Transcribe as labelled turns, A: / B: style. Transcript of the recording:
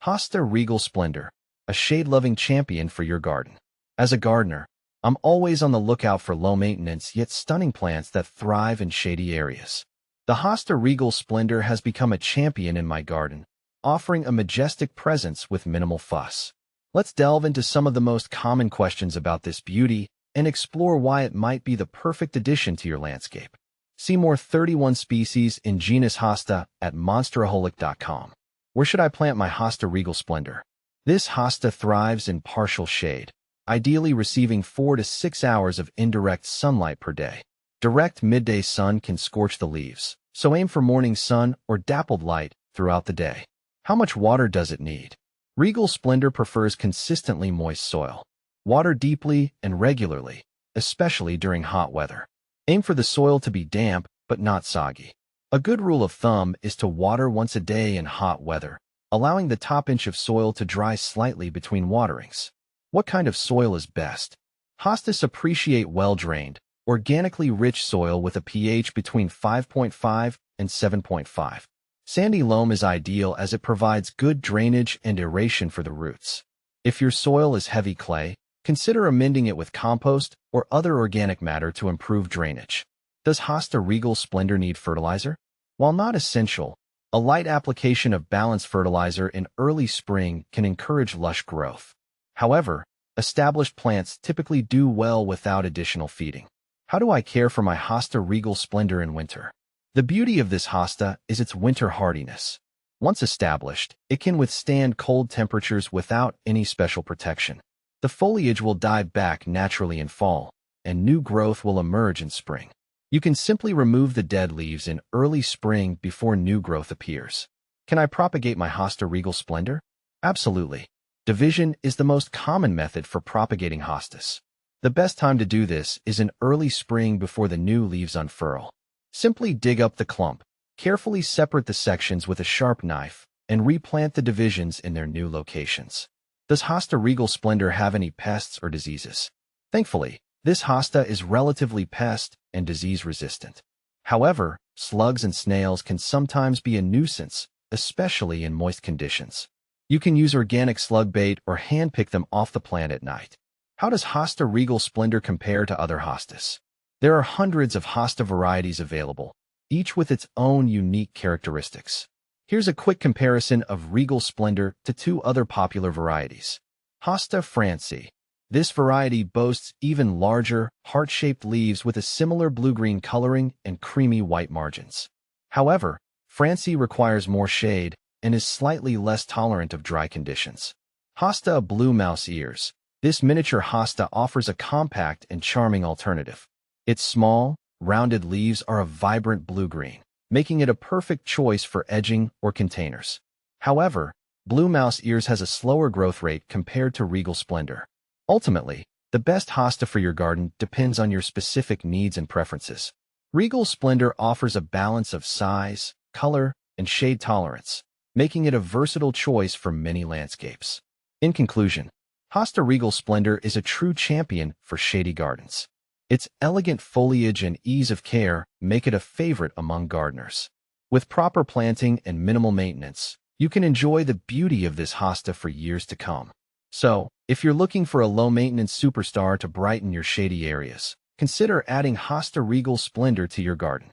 A: Hosta Regal Splendor, a shade-loving champion for your garden. As a gardener, I'm always on the lookout for low-maintenance yet stunning plants that thrive in shady areas. The Hosta Regal Splendor has become a champion in my garden, offering a majestic presence with minimal fuss. Let's delve into some of the most common questions about this beauty and explore why it might be the perfect addition to your landscape. See more 31 species in genus Hosta at monsteraholic.com. Where should I plant my Hosta Regal Splendor? This Hosta thrives in partial shade, ideally receiving 4 to 6 hours of indirect sunlight per day. Direct midday sun can scorch the leaves, so aim for morning sun or dappled light throughout the day. How much water does it need? Regal Splendor prefers consistently moist soil. Water deeply and regularly, especially during hot weather. Aim for the soil to be damp but not soggy. A good rule of thumb is to water once a day in hot weather, allowing the top inch of soil to dry slightly between waterings. What kind of soil is best? Hostas appreciate well-drained, organically rich soil with a pH between 5.5 and 7.5. Sandy loam is ideal as it provides good drainage and aeration for the roots. If your soil is heavy clay, consider amending it with compost or other organic matter to improve drainage. Does Hosta Regal Splendor need fertilizer? While not essential, a light application of balanced fertilizer in early spring can encourage lush growth. However, established plants typically do well without additional feeding. How do I care for my Hosta Regal Splendor in winter? The beauty of this Hosta is its winter hardiness. Once established, it can withstand cold temperatures without any special protection. The foliage will die back naturally in fall, and new growth will emerge in spring. You can simply remove the dead leaves in early spring before new growth appears. Can I propagate my Hosta Regal Splendor? Absolutely. Division is the most common method for propagating hostas. The best time to do this is in early spring before the new leaves unfurl. Simply dig up the clump, carefully separate the sections with a sharp knife, and replant the divisions in their new locations. Does Hosta Regal Splendor have any pests or diseases? Thankfully, this Hosta is relatively pest and disease resistant. However, slugs and snails can sometimes be a nuisance, especially in moist conditions. You can use organic slug bait or hand-pick them off the plant at night. How does Hosta Regal Splendor compare to other hostas? There are hundreds of Hosta varieties available, each with its own unique characteristics. Here's a quick comparison of Regal Splendor to 2 other popular varieties. Hosta Francie. This variety boasts even larger, heart-shaped leaves with a similar blue-green coloring and creamy white margins. However, Francie requires more shade and is slightly less tolerant of dry conditions. Hosta Blue Mouse Ears. This miniature Hosta offers a compact and charming alternative. Its small, rounded leaves are a vibrant blue-green, making it a perfect choice for edging or containers. However, Blue Mouse Ears has a slower growth rate compared to Regal Splendor. Ultimately, the best Hosta for your garden depends on your specific needs and preferences. Regal Splendor offers a balance of size, color, and shade tolerance, making it a versatile choice for many landscapes. In conclusion, Hosta Regal Splendor is a true champion for shady gardens. Its elegant foliage and ease of care make it a favorite among gardeners. With proper planting and minimal maintenance, you can enjoy the beauty of this Hosta for years to come. So, if you're looking for a low-maintenance superstar to brighten your shady areas, consider adding Hosta Regal Splendor to your garden.